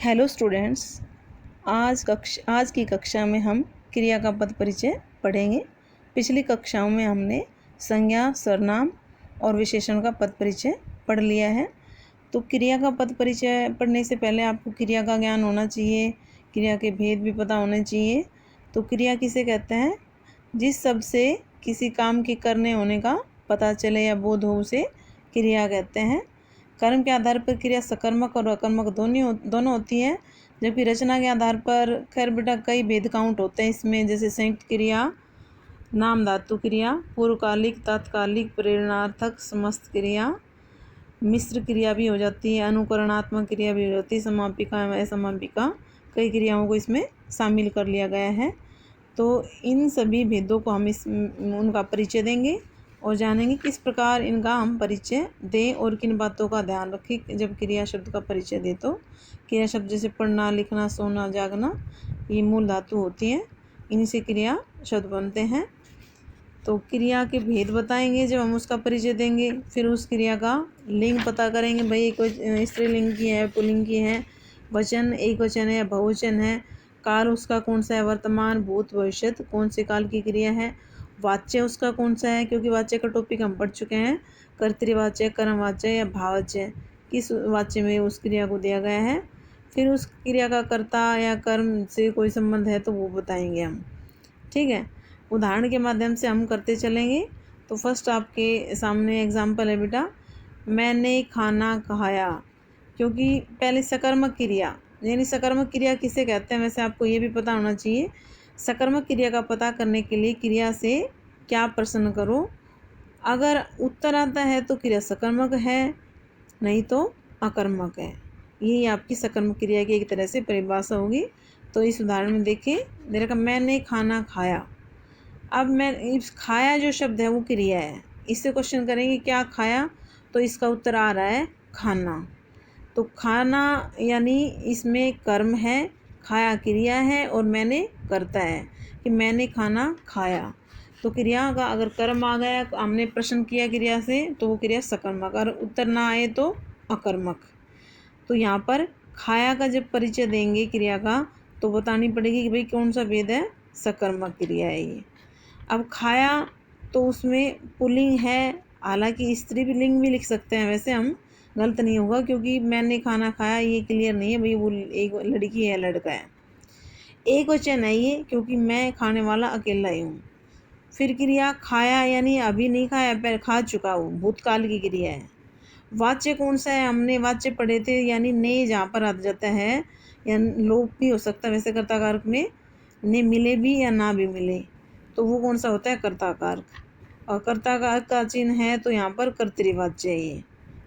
Hello students. आज की कक्षा में हम क्रिया का पद परिचय पढ़ेंगे। पिछली कक्षाओं में हमने संज्ञा, सर्वनाम और विशेषण का पद परिचय पढ़ लिया है। तो क्रिया का पद परिचय पढ़ने से पहले आपको क्रिया का ज्ञान होना चाहिए, क्रिया के भेद भी पता होने चाहिए। तो क्रिया किसे कहते हैं? जिस शब्द से किसी काम के करने होने का पता चले या बोध हो उसे क्रिया कहते हैं। कर्म के आधार पर क्रिया सकर्मक और अकर्मक दोनों होती है, जबकि रचना के आधार पर खैर बेटा कई भेद काउंट होते हैं इसमें, जैसे संयुक्त क्रिया, नाम धातु क्रिया, पूर्वकालिक, तात्कालिक, प्रेरणार्थक, समस्त क्रिया, मिश्र क्रिया भी हो जाती है, अनुकरणात्मक क्रिया भी हो जाती है, समापिका एवं असमापिका, कई क्रियाओं को इसमें शामिल कर लिया गया है। तो इन सभी भेदों को हम उनका परिचय देंगे और जानेंगे किस प्रकार इनका हम परिचय दें और किन बातों का ध्यान रखें जब क्रिया शब्द का परिचय दे। तो क्रिया शब्द जैसे पढ़ना, लिखना, सोना, जागना, ये मूल धातु होती हैं, इन्हीं से क्रिया शब्द बनते हैं। तो क्रिया के भेद बताएंगे जब हम उसका परिचय देंगे। फिर उस क्रिया का लिंग पता करेंगे, भाई कोई स्त्रीलिंग की है, पुल्लिंग की है, वचन एक वचन है, बहुवचन है, काल उसका कौन सा है, वर्तमान, भूत, भविष्य कौन से काल की क्रिया है, वाच्य उसका कौन सा है, क्योंकि वाच्य का टॉपिक हम पढ़ चुके हैं, कर्तृवाच्य, कर्मवाच्य या भाववाच्य, किस वाच्य में उस क्रिया को दिया गया है। फिर उस क्रिया का कर्ता या कर्म से कोई संबंध है तो वो बताएंगे हम। ठीक है, उदाहरण के माध्यम से हम करते चलेंगे। तो फर्स्ट आपके सामने एग्जाम्पल है बेटा, मैंने खाना खाया, क्योंकि पहले सकर्मक क्रिया, यानी सकर्मक क्रिया किसे कहते हैं, वैसे आपको ये भी पता होना चाहिए। सकर्मक क्रिया का पता करने के लिए क्रिया से क्या प्रश्न करो, अगर उत्तर आता है तो क्रिया सकर्मक है, नहीं तो अकर्मक है। यही आपकी सकर्मक क्रिया की एक तरह से परिभाषा होगी। तो इस उदाहरण में देखिए, दे रखा मैंने खाना खाया। अब मैं इस खाया जो शब्द है वो क्रिया है, इससे क्वेश्चन करेंगे क्या खाया, तो इसका उत्तर आ रहा है खाना। तो खाना यानी इसमें कर्म है, खाया क्रिया है और मैंने कर्ता है कि मैंने खाना खाया। तो क्रिया का अगर कर्म आ गया, हमने प्रश्न किया क्रिया से, तो वो क्रिया सकर्मक, अगर उत्तर ना आए तो अकर्मक। तो यहाँ पर खाया का जब परिचय देंगे क्रिया का, तो बतानी पड़ेगी कि भाई कौन सा भेद है, सकर्मक क्रिया है ये। अब खाया तो उसमें पुल्लिंग है, हालांकि स्त्री भी लिंग भी लिख सकते हैं, वैसे हम गलत नहीं होगा, क्योंकि मैंने खाना खाया ये क्लियर नहीं है भाई वो एक लड़की है लड़का है। एक वचन है ये, क्योंकि मैं खाने वाला अकेला ही हूँ। फिर क्रिया खाया यानी अभी नहीं खाया, पहले खा चुका हूँ, भूतकाल की क्रिया है। वाच्य कौन सा है, हमने वाच्य पढ़े थे, यानी ने जहाँ पर आ जाता है, या लोप भी हो सकता है, वैसे कर्ता कारक में ने मिले भी या ना भी मिले, तो वो कौन सा होता है, कर्ता कारक। और कर्ता कारक का चिन्ह है तो यहाँ पर कर्तृवाच्य है ये,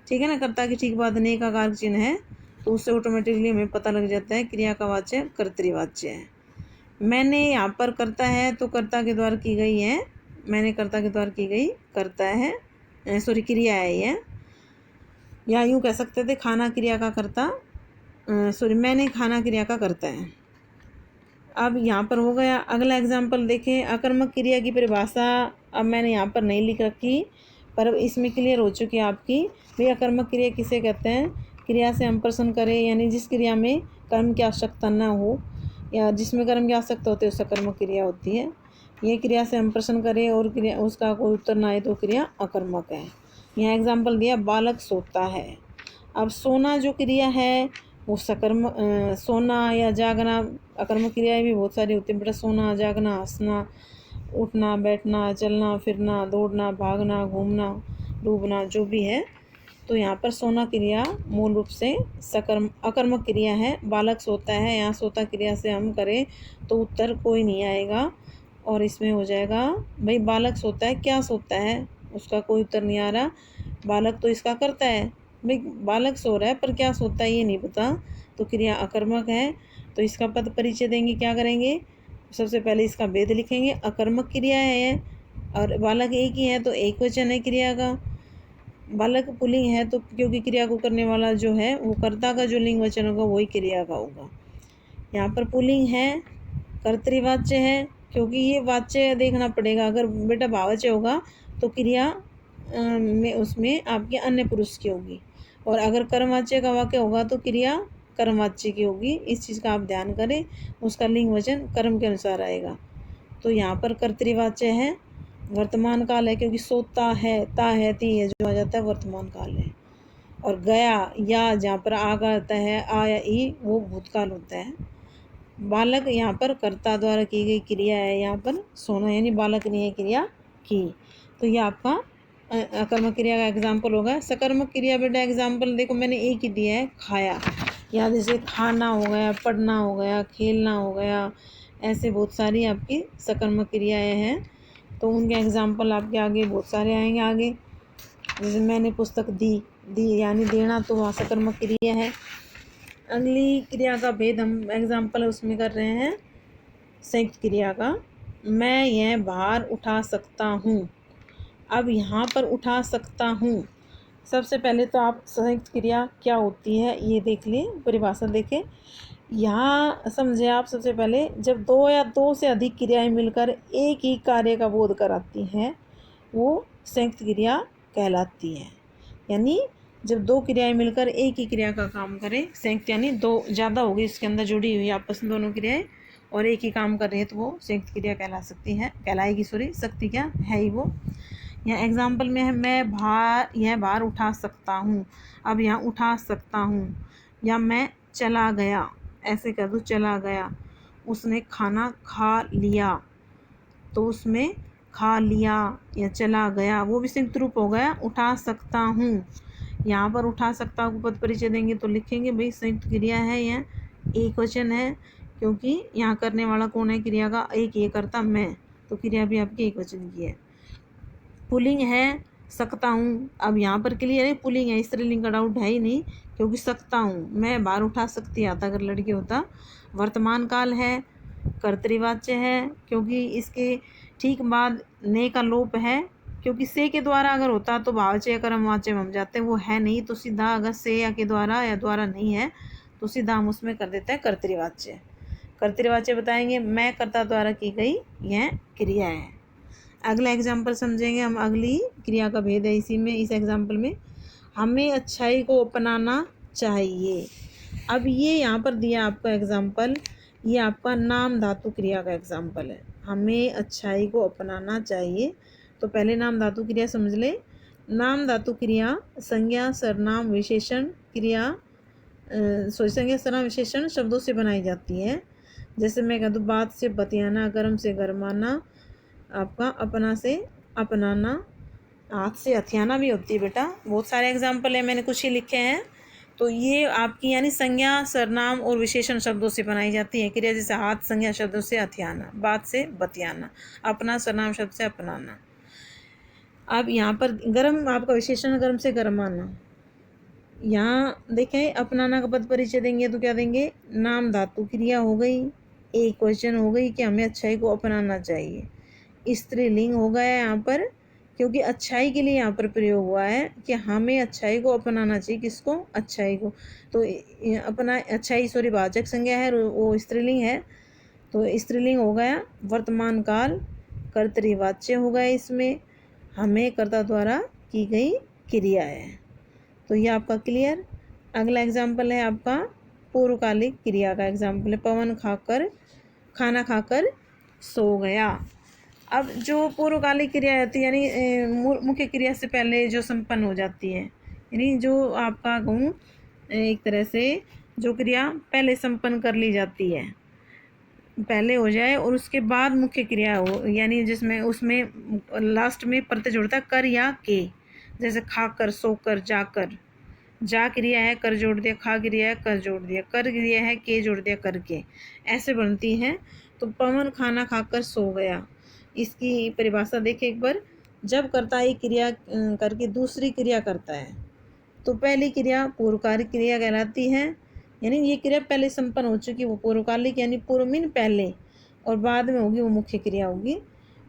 ठीक है ना। कर्ता की ठीक बाद ने का कारक चिन्ह है, तो उससे ऑटोमेटिकली हमें पता लग जाता है क्रिया का वाच्य कर्तृवाच्य है। मैंने यहाँ पर कर्ता है तो कर्ता के द्वारा की गई है, मैंने कर्ता के द्वारा की गई कर्ता है, क्रिया है ये, या यूँ कह सकते थे खाना क्रिया का कर्ता, मैंने खाना क्रिया का कर्ता है। अब यहाँ पर हो गया। अगला एग्जाम्पल देखें, अकर्मक क्रिया की परिभाषा अब मैंने यहाँ पर नहीं लिख रखी, पर इसमें क्लियर हो चुकी है आपकी। भाई अकर्मक क्रिया किसे कहते हैं, क्रिया से हम प्रश्न करें, यानी जिस क्रिया में कर्म की आवश्यकता न हो या जिसमें कर्म की आवश्यकता होती है उस सकर्मक क्रिया होती है। ये क्रिया से हम प्रश्न करें और क्रिया उसका कोई उत्तर ना आए तो क्रिया अकर्मक है। यहाँ एग्जाम्पल दिया, बालक सोता है। अब सोना जो क्रिया है वो सोना या जागना, अकर्मक क्रियाएं भी बहुत सारी होती हैं बेटा, सोना, जागना, हंसना, उठना, बैठना, चलना फिरना, दौड़ना, भागना, घूमना, डूबना, जो भी है। तो यहाँ पर सोना क्रिया मूल रूप से अकर्मक क्रिया है। बालक सोता है, यहाँ सोता क्रिया से हम करें तो उत्तर कोई नहीं आएगा, और इसमें हो जाएगा भाई बालक सोता है, क्या सोता है, उसका कोई उत्तर नहीं आ रहा। बालक तो इसका करता है, भाई बालक सो रहा है पर क्या सोता है ये नहीं पता, तो क्रिया अकर्मक है। तो इसका पद परिचय देंगे, क्या करेंगे, सबसे पहले इसका भेद लिखेंगे, अकर्मक क्रिया है और बालक एक ही है तो एक वचन है क्रिया का। बालक पुल्लिंग है तो क्योंकि क्रिया को करने वाला जो है वो कर्ता का जो लिंग वचन होगा वही क्रिया का होगा। यहाँ पर पुल्लिंग है, कर्तृवाच्य है, क्योंकि ये वाच्य देखना पड़ेगा, अगर बेटा भाववाच्य होगा तो क्रिया में उसमें आपके अन्य पुरुष की होगी, और अगर कर्मवाच्य का वाक्य होगा तो क्रिया कर्मवाच्य की होगी। इस चीज़ का आप ध्यान करें, उसका लिंग वचन कर्म के अनुसार आएगा। तो यहाँ पर कर्तृवाच्य है, वर्तमान काल है, क्योंकि सोता है, ता है, ती है, जो आ जाता है वर्तमान काल है। और गया या जहाँ पर आग आता है, आ या ई, वो भूतकाल होता है। बालक यहाँ पर कर्ता द्वारा की गई क्रिया है, यहाँ पर सोना, यानी बालक ने क्रिया की। तो ये आपका अकर्मक क्रिया का एग्जाम्पल होगा। सकर्मक क्रिया बेटा एग्जाम्पल देखो मैंने एक ही दिया है, खाया। या जैसे खाना हो गया, पढ़ना हो गया, खेलना हो गया, ऐसे बहुत सारी आपकी सकर्मक क्रियाएँ हैं। तो उनके एग्जाम्पल आपके आगे बहुत सारे आएंगे आगे। जैसे मैंने पुस्तक दी यानी देना, तो वहाँ सकर्मक क्रिया है। अगली क्रिया का भेद हम एग्जाम्पल उसमें कर रहे हैं संयुक्त क्रिया का। मैं यह भार उठा सकता हूँ। अब यहाँ पर उठा सकता हूँ, सबसे पहले तो आप संयुक्त क्रिया क्या होती है ये देख लें, परिभाषा देखें। यहाँ समझे आप, सबसे पहले जब दो या दो से अधिक क्रियाएं मिलकर एक ही कार्य का बोध कराती हैं, वो संयुक्त क्रिया कहलाती है। यानी जब दो क्रियाएं मिलकर एक ही क्रिया का काम करें, संयुक्त यानी दो ज़्यादा होगी इसके अंदर जुड़ी हुई आपस में दोनों क्रियाएं, और एक ही काम कर रही है, तो वो संयुक्त क्रिया कहला सकती है, कहलाएगी। सकती क्या है ही वो। यहाँ एग्जाम्पल में है, मैं यह भार उठा सकता हूँ। अब यहाँ उठा सकता हूँ, या मैं चला गया, ऐसे कर दूँ, चला गया। उसने खाना खा लिया, तो उसमें खा लिया या चला गया, वो भी संयुक्त रूप हो गया। उठा सकता हूँ, यहाँ पर उठा सकता हूँ पद परिचय देंगे तो लिखेंगे भाई संयुक्त क्रिया है, यह एक वचन है, क्योंकि यहाँ करने वाला कौन है क्रिया का, एक ये करता मैं, तो क्रिया भी आपकी एक वचन की है। पुल्लिंग है सकता हूँ। अब यहाँ पर क्लियर है पुल्लिंग है, स्त्रीलिंग का डाउट है ही नहीं, क्योंकि सकता हूँ, मैं भार उठा सकती आता अगर लड़की होता। वर्तमान काल है, कर्तृवाच्य है, क्योंकि इसके ठीक बाद ने का लोप है, क्योंकि से के द्वारा अगर होता तो भाववाच्य या कर्मवाच्य हम जाते हैं, वो है नहीं, तो सीधा अगर से या के द्वारा या द्वारा नहीं है तो सीधा हम उसमें कर देते हैं कर्तृवाच्य। कर्तृवाच्य बताएंगे, मैं कर्ता द्वारा की गई यह क्रिया है। अगला एग्जाम्पल समझेंगे हम, अगली क्रिया का भेद है इसी में, इस एग्जाम्पल में। हमें अच्छाई को अपनाना चाहिए। अब ये यहाँ पर दिया आपका एग्जाम्पल, ये आपका नाम धातु क्रिया का एग्जाम्पल है। हमें अच्छाई को अपनाना चाहिए, तो पहले नाम धातु क्रिया समझ ले। नाम धातु क्रिया संज्ञा सर्वनाम विशेषण क्रिया संज्ञा सर्वनाम विशेषण शब्दों से बनाई जाती है। जैसे मैं कह दूँ, बात से बतियाना, गर्म से गरमाना, आपका अपना से अपनाना, हाथ से हथियाना भी होती है बेटा। बहुत सारे एग्जाम्पल है, मैंने कुछ ही लिखे हैं। तो ये आपकी यानी संज्ञा सर्वनाम और विशेषण शब्दों से बनाई जाती है क्रिया। जैसे हाथ संज्ञा शब्दों से हथियाना, बात से बतियाना, अपना सर्वनाम शब्द से अपनाना। अब यहाँ पर गर्म आपका विशेषण, गर्म से गरमाना। यहाँ देखें अपनाना का पद परिचय देंगे तो क्या देंगे, नाम धातु क्रिया हो गई, एक क्वेश्चन हो गई कि हमें अच्छाई को अपनाना चाहिए। स्त्रीलिंग हो गया यहाँ पर, क्योंकि अच्छाई के लिए यहाँ पर प्रयोग हुआ है कि हमें अच्छाई को अपनाना चाहिए। किसको, अच्छाई को। तो अपना अच्छाई वाचक संज्ञा है, वो स्त्रीलिंग है, तो स्त्रीलिंग हो गया। वर्तमान काल कर्तृवाच्य हो गया, इसमें हमें कर्ता द्वारा की गई क्रिया है। तो ये आपका क्लियर। अगला एग्जाम्पल है आपका पूर्वकालिक क्रिया का एग्जाम्पल है, पवन खाकर, खाना खाकर सो गया। अब जो पूर्वकालिक क्रिया होती है, यानी मुख्य क्रिया से पहले जो संपन्न हो जाती है, यानी जो आपका कहूँ एक तरह से जो क्रिया पहले संपन्न कर ली जाती है, पहले हो जाए और उसके बाद मुख्य क्रिया हो, यानी जिसमें उसमें लास्ट में प्रत्यय जोड़ता है कर या के। जैसे खाकर, सोकर, जाकर, जा क्रिया है, कर जोड़ दिया, खा क्रिया है, कर जोड़ दिया, कर क्रिया है, के जोड़ दिया, करके, ऐसे बनती है। तो पवन खाना खाकर सो गया, इसकी परिभाषा देखें एक बार। जब कर्ता एक क्रिया करके दूसरी क्रिया करता है, तो पहली क्रिया पूर्वकालिक क्रिया कहलाती है, यानी ये क्रिया पहले संपन्न हो चुकी, वो पूर्वकालिक, यानी पूर्व मीन पहले, और बाद में होगी वो मुख्य क्रिया होगी।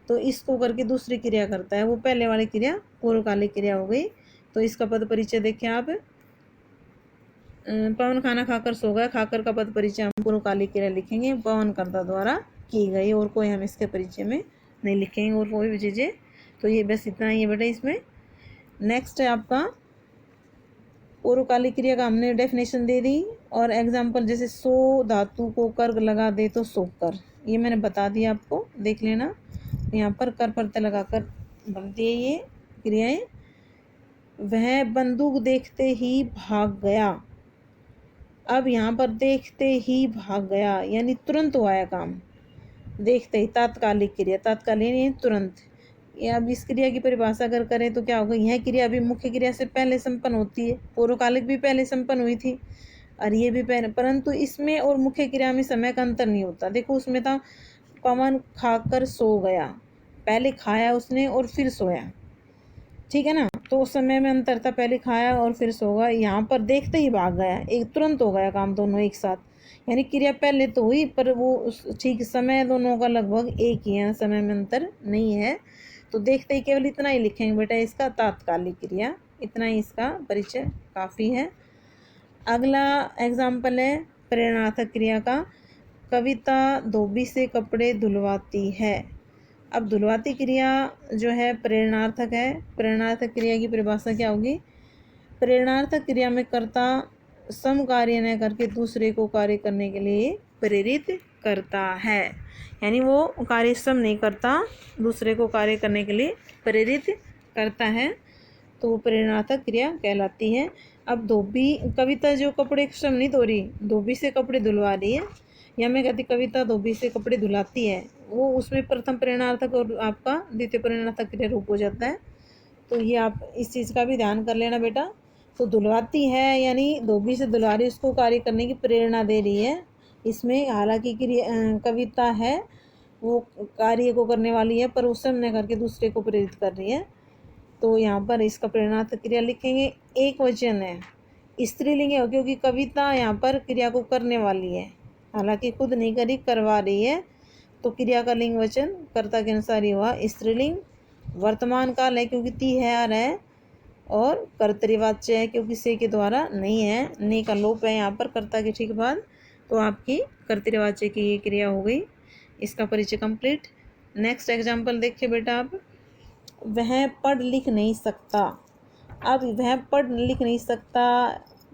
तो इसको करके दूसरी क्रिया करता है, वो पहले वाली क्रिया पूर्वकालिक क्रिया हो गई। तो इसका पद परिचय देखें आप, पवन खाना खाकर सो गया, खाकर का पद परिचय हम पूर्वकालिक क्रिया लिखेंगे, पवन कर्ता द्वारा की गई, और कोई हम इसके परिचय में नहीं लिखेंगे और कोई भी चीज़ें। तो ये बस इतना ही है बेटा इसमें। नेक्स्ट है आपका पूर्वकालिक क्रिया का हमने डेफिनेशन दे दी, और एग्जाम्पल जैसे सो धातु को कर लगा दे तो सोकर, ये मैंने बता दिया आपको, देख लेना। यहाँ पर कर प्रत्यय लगाकर बनती है ये क्रियाएं। वह बंदूक देखते ही भाग गया। अब यहाँ पर देखते ही भाग गया यानी तुरंत हुआ है काम। देखते ही तात्कालिक क्रिया, तात्कालिक यानी तुरंत। ये अब इस क्रिया की परिभाषा अगर करें तो क्या होगा, यह क्रिया अभी मुख्य क्रिया से पहले संपन्न होती है। पूर्वकालिक भी पहले संपन्न हुई थी और ये भी पहले, परंतु इसमें और मुख्य क्रिया में समय का अंतर नहीं होता। देखो उसमें था पवन खाकर सो गया, पहले खाया उसने और फिर सोया, ठीक है ना, तो उस समय में अंतर था, पहले खाया और फिर सो गया। यहाँ पर देखते ही भाग गया, एक तुरंत हो गया काम, दोनों एक साथ, यानी क्रिया पहले तो हुई पर वो ठीक समय दोनों का लगभग एक ही है, समय में अंतर नहीं है। तो देखते ही केवल इतना ही लिखेंगे बेटा, इसका तात्कालिक क्रिया, इतना ही इसका परिचय काफ़ी है। अगला एग्जाम्पल है प्रेरणार्थक क्रिया का। कविता धोबी से कपड़े धुलवाती है। अब धुलवाती क्रिया जो है प्रेरणार्थक है। प्रेरणार्थक क्रिया की परिभाषा क्या होगी, प्रेरणार्थक क्रिया में कर्ता सम कार्य न करके दूसरे को कार्य करने के लिए प्रेरित करता है, यानी वो कार्य सम नहीं करता, दूसरे को कार्य करने के लिए प्रेरित करता है, तो वो प्रेरणार्थक क्रिया कहलाती है। अब धोबी, कविता जो कपड़े श्रम नहीं धो रही, धोबी से कपड़े धुलवा रही है, या मैं कहती कविता धोबी से कपड़े धुलाती है, वो उसमें प्रथम प्रेरणार्थक और आपका द्वितीय प्रेरणार्थक क्रिया रूप हो जाता है। तो ये आप इस चीज़ का भी ध्यान कर लेना बेटा। तो धुलवाती है यानी धोबी से धुला रही, उसको कार्य करने की प्रेरणा दे रही है। इसमें हालांकि कविता है वो कार्य को करने वाली है, पर उस समय न करके दूसरे को प्रेरित कर रही है। तो यहाँ पर इसका प्रेरणार्थक क्रिया लिखेंगे, एक वचन है, स्त्रीलिंग है, क्योंकि कविता यहाँ पर क्रिया को करने वाली है, हालांकि खुद नहीं करी, करवा रही है, तो क्रिया का लिंग वचन कर्ता के अनुसार ही हुआ स्त्रीलिंग। वर्तमान काल है क्योंकि ती है आर है, और कर्तृवाच्य है क्योंकि से के द्वारा नहीं है, ने का लोप है यहाँ पर कर्ता के ठीक बाद, तो आपकी कर्तृवाच्य की ये क्रिया हो गई। इसका परिचय कंप्लीट। नेक्स्ट एग्जाम्पल देखिए बेटा आप, वह पढ़ लिख नहीं सकता। अब वह पढ़ लिख नहीं सकता,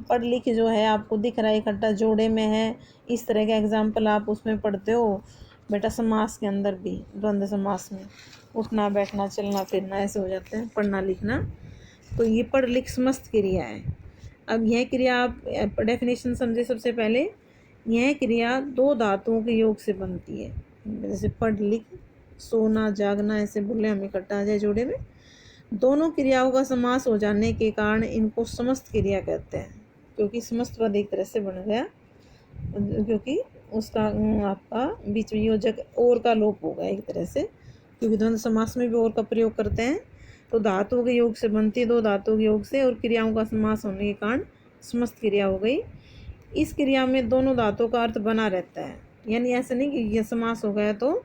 पढ़ लिख जो है आपको दिख रहा है इकट्ठा जोड़े में है, इस तरह के एग्जाम्पल आप उसमें पढ़ते हो बेटा। समास के अंदर भी द्वंद्व समास में उठना बैठना चलना फिरना ऐसे हो जाते हैं, पढ़ना लिखना, तो ये पढ़ लिख समस्त क्रिया है। अब यह क्रिया आप डेफिनेशन समझे। सबसे पहले यह क्रिया दो धातुओं के योग से बनती है, जैसे पढ़ लिख, सोना जागना, ऐसे बोले हम इकट्ठा आ जाए जोड़े में। दोनों क्रियाओं का समास हो जाने के कारण इनको समस्त क्रिया कहते हैं, क्योंकि समस्त पद एक तरह से बन गया, क्योंकि उसका आपका बीच में योजक और का लोप होगा एक तरह से, क्योंकि द्वंद्व समास में भी और का प्रयोग करते हैं। तो धातुओं के योग से बनती है, दो धातुओं के योग से, और क्रियाओं का समास होने के कारण समस्त क्रिया हो गई। इस क्रिया में दोनों धातुओं का अर्थ बना रहता है, यानी ऐसा नहीं कि यह समास हो गया तो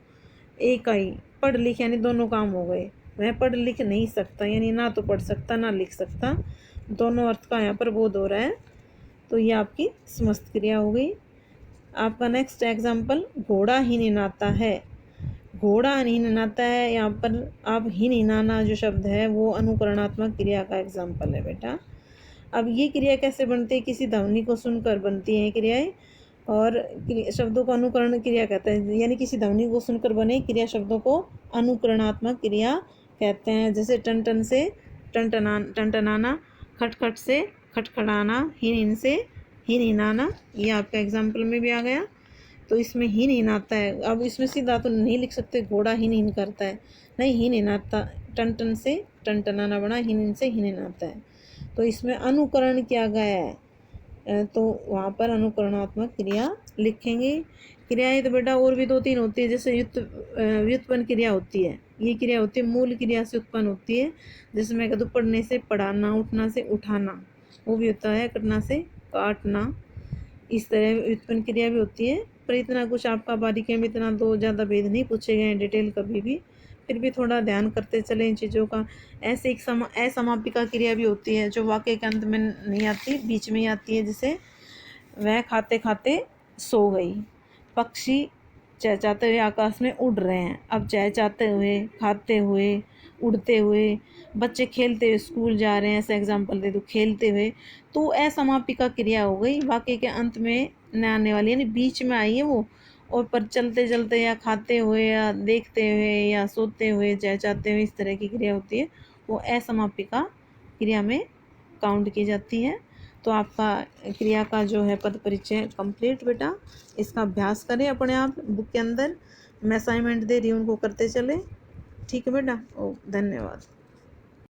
एक का ही, पढ़ लिख यानी दोनों काम हो गए। वह पढ़ लिख नहीं सकता यानी ना तो पढ़ सकता ना लिख सकता, दोनों अर्थ का यहाँ पर बोध हो रहा है, तो ये आपकी समस्त क्रिया हो गई। आपका नेक्स्ट एग्जाम्पल, घोड़ा ही निनाता है। घोड़ा ही निनाता है, यहाँ पर आप ही निनाना जो शब्द है वो अनुकरणात्मक क्रिया का एग्जाम्पल है बेटा। अब ये क्रिया कैसे बनती है, किसी ध्वनि को सुनकर बनती है क्रियाएं, और शब्दों को अनुकरण क्रिया कहते हैं, यानी किसी ध्वनि को सुनकर बने क्रिया शब्दों को अनुकरणात्मक क्रिया कहते हैं। जैसे टन टन से टनटनाना, खटखट से खटखटाना, हिन से हिन हिनाना, ये आपका एग्जाम्पल में भी आ गया। तो इसमें हिन हिनाता है, अब इसमें सीधा तो नहीं लिख सकते घोड़ा हिन हिन करता है, नहीं हिन हिनाता, टन टन से टनटनाना बना, हिन से हिन हिनाता है, तो इसमें अनुकरण किया गया है, तो वहाँ पर अनुकरणात्मक क्रिया लिखेंगे। क्रियाएं तो बेटा और भी दो तीन होती है, जैसे व्युत्पन्न क्रिया होती है, ये क्रिया होती है मूल क्रिया से उत्पन्न होती है, जैसे मैं कहता हूँ पढ़ने से पढ़ाना, उठना से उठाना, वो भी होता है कटना से काटना, इस तरह व्युत्पन्न क्रिया भी होती है। पर इतना कुछ आपका बारीकी में इतना दो ज़्यादा भेद नहीं पूछे गए हैं डिटेल कभी भी, फिर भी थोड़ा ध्यान करते चले इन चीज़ों का। ऐसे एक असमापिका क्रिया भी होती है जो वाक्य के अंत में नहीं आती, बीच में ही आती है, जैसे वह खाते खाते सो गई। पक्षी चहचहाते हुए आकाश में उड़ रहे हैं, अब चहचहाते हुए, खाते हुए उड़ते हुए, बच्चे खेलते हुए स्कूल जा रहे हैं, ऐसा एग्जाम्पल दे दूँ, खेलते हुए, तो असमापिका क्रिया हो गई, वाक्य के अंत में न आने वाली, यानी बीच में आई है वो। और पर चलते चलते या खाते हुए या देखते हुए या सोते हुए चहचहाते हुए, इस तरह की क्रिया होती है, वो असमापिका क्रिया में काउंट की जाती है। तो आपका क्रिया का जो है पद परिचय कंप्लीट बेटा। इसका अभ्यास करें अपने आप बुक के अंदर। मैं असाइनमेंट दे रही हूँ, उनको करते चले। ठीक है बेटा। ओ धन्यवाद।